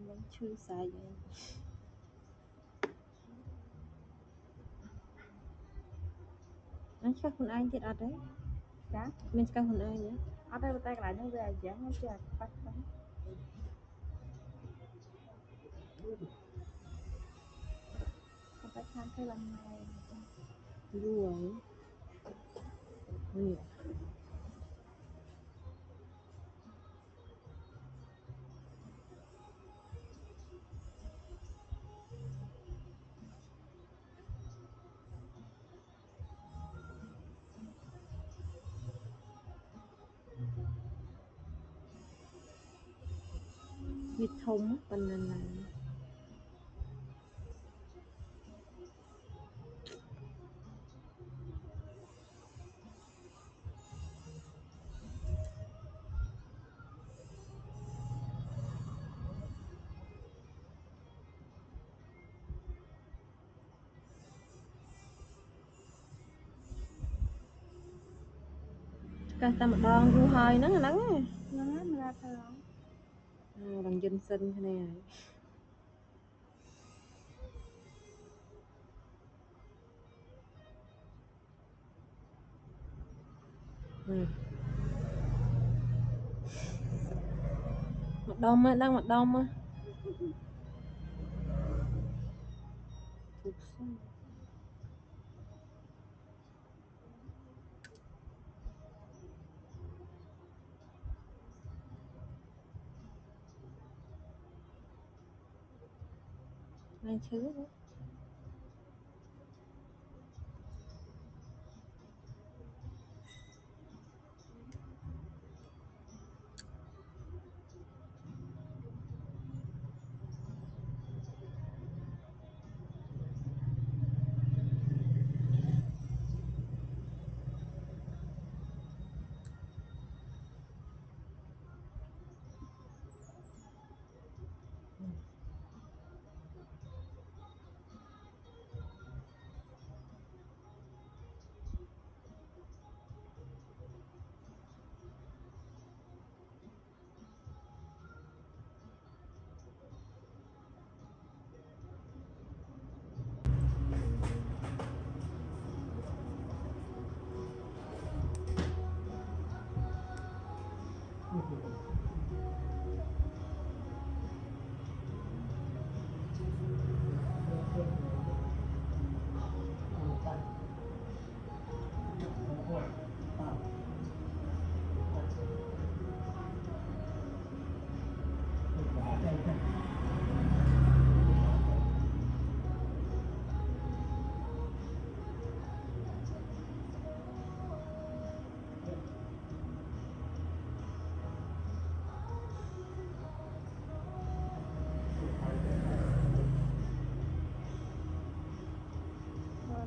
mình chui sai vậy anh chắc con anh thì ở đấy Dạ mình chắc con anh nhé ở đây tay lại nó về dán nó chưa bắt đó tay khăn cái lần này rồi nhiều vịt thông phần là cái ta một đòn vu hơi nó nắng nó ra thôi bằng dân sinh thế này một đông á đang một đông á hai thứ đó.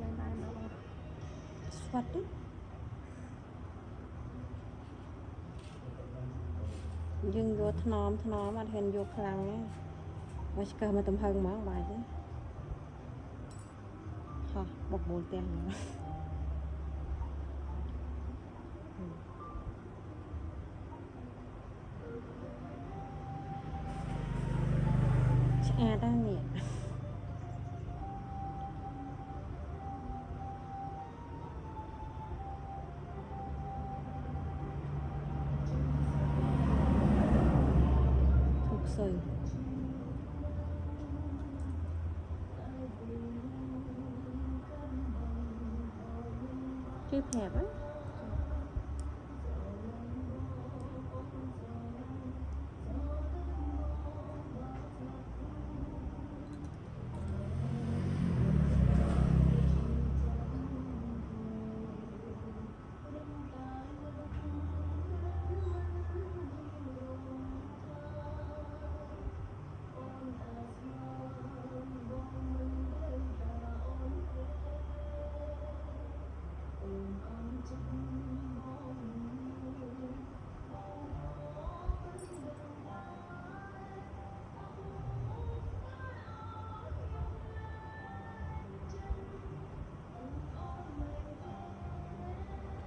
rồi này nó Xoát đấy nhưng vô thnom mà hèn vô khăn ấy và chỉ cần mà tầm hơn mà bài chứ hả bọc bồn tiền à đang nè thuộc sơi chưa hẹp á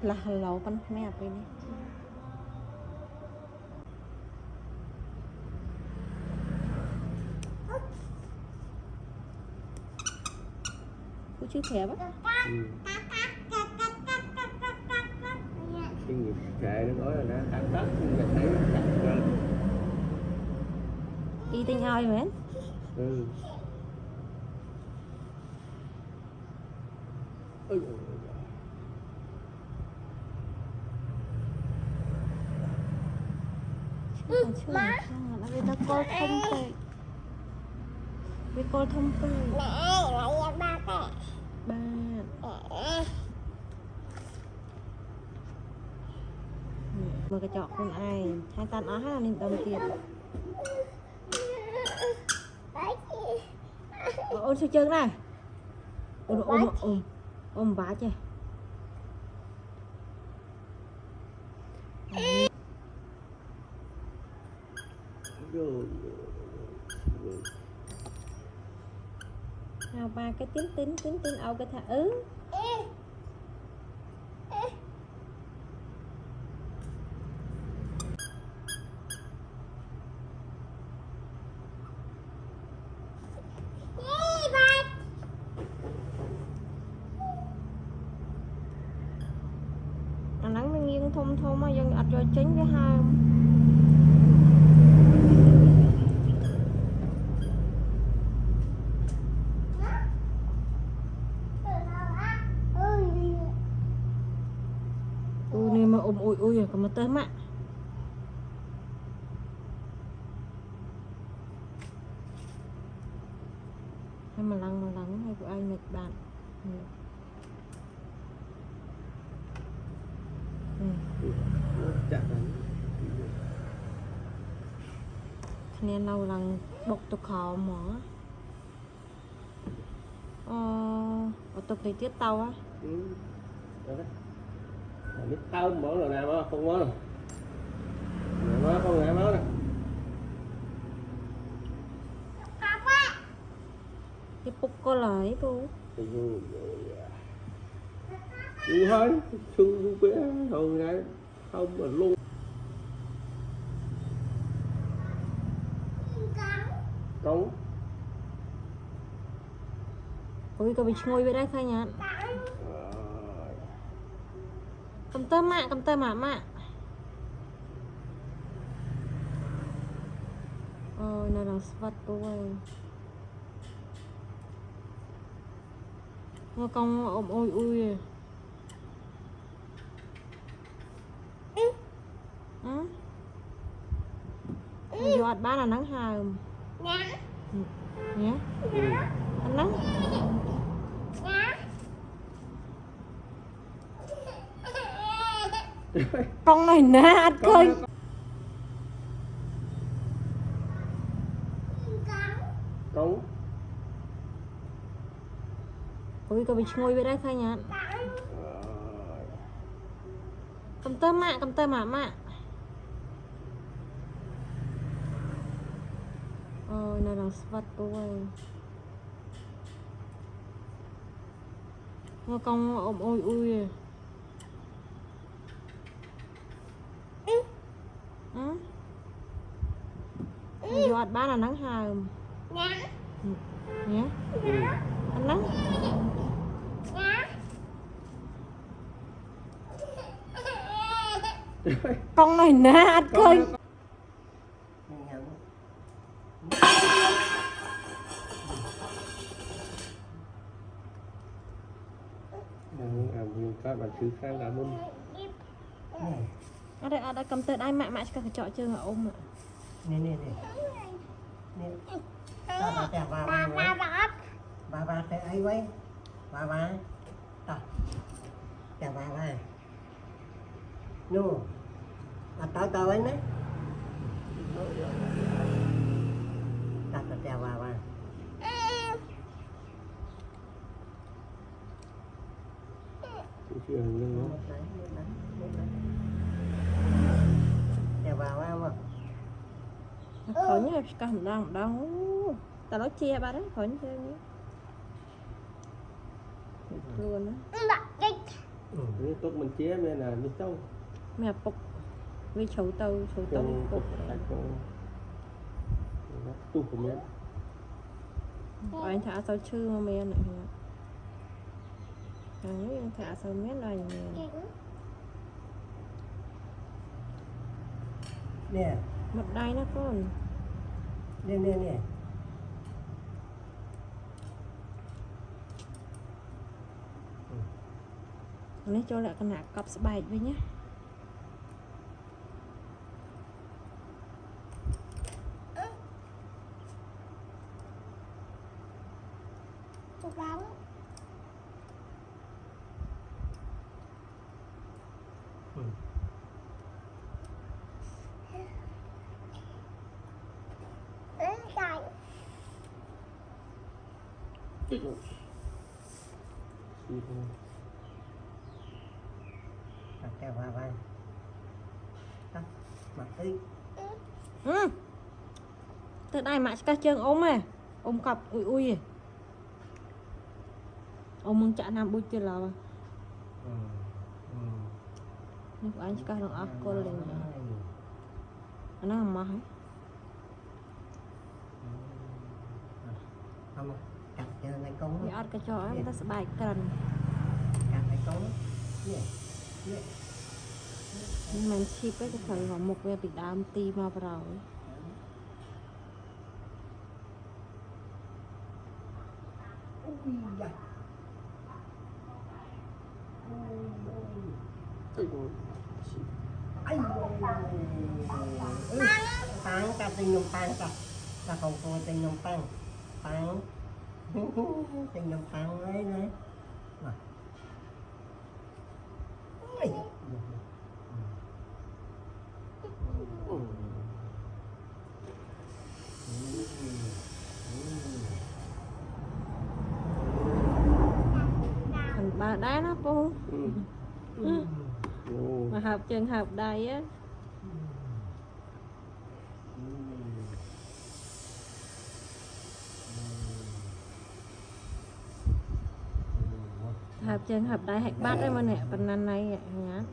là lâu con mẹ đi đi chứ thèm á. Cái nghiệp chạy nó nói là nó ăn đất mình thấy nó chặt lên. Eating out man. Ừ. Ôi giời ơi. Má nó về nó coi thông tệ. Về coi thông tệ. Mẹ lại ba tệ. Ba. Mà cái chọn con ai hai tan á hai lên đồng tiền. Ôn sao chân này. Ôm bá chứ. Rồi. Nào ba cái tính ao cái thả nắng nó nghiêng thông mà dân ạch rồi chính với hai này mà ôi rồi còn mà tới mạ hay mà lắng hay của anh mệt bạn Chặt lắm. nên lâu lần bột tục họ mỏ ở tục thì tiết tàu á. Ừ. Biết tao bỏ rồi nào mà không có rồi. Nó không ngại máu nè. Cái bụng có lời cô. Đi thôi, xương bé hồi này không mà luôn. Cống. Ôi có bị ngồi về đây khai nhá. Cầm tơ mạ. Ôi nó là svat tôi. Nó con ôm ôi. Giọt ba là nắng hàm. Nhé. Anh nắng. Con này nè anh coi. Cống. Ôi có bị ngồi về đây khai nhá. Cầm tơ mạ. Ôi nó là svat tôi. Nó con ôm ôi. Giọt ba là nắng hàm. Nhé. Anh nắng. Con này nè anh coi. Các bạn thứ khác là bông. Ở đây cầm tờ đai mạ cho các chọi chơi mà ôm ạ. Nè. Tao chả bà sẽ ấy với bà tao chả bà nu tao ấy đấy tao chả bà Chuyện nhưng nó chả bà mà Khỏi nhớ cả hầm đâu. Tao nói che ba đấy khỏi nhớ luôn á. Cái tốt mình chế nên là mình tâu. Mẹ bọc với sầu tàu bọc. Tu của mình. Anh thả sao chưa mà mẹ này. Anh ấy thả sao mét rồi nè. Nè, Một đai nó con. nè, nè, nè. Lấy cho lại con nạc cọp bài với nhé. Ừ. Đặt kẹo vào vai. Tắt, mặt tí. Ừ. Từ đây mà các chân ôm à. Ôm cọp ui ui. Ôm mừng chả nằm bụi chưa lò. Ừ. Ừ. Nhưng anh sẽ càng ác cô lên. Ai. Nó không mà hả? Không, cặp cho này con. Vì ớt cái cho em ta sẽ bài cần. Cặp này con. Nè, nè. Nhưng mà em ship ấy cái thời vào một về bị đám ti mà vào rồi. Ui da. Ai Pang ka tình nhung pang ka. Ta không có tình nhung pang. Pang. Tình nhung pang đấy đấy. Mà. Ui. Thành bà đá nó cô. Ừ. Mà học trường học đây á. Học trường học đây hạch bát đấy mà nè. Phần năm nay nhá.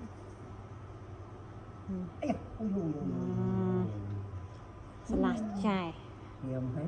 Ây da. Ui ui ui. Salad chai. Hiểm thế.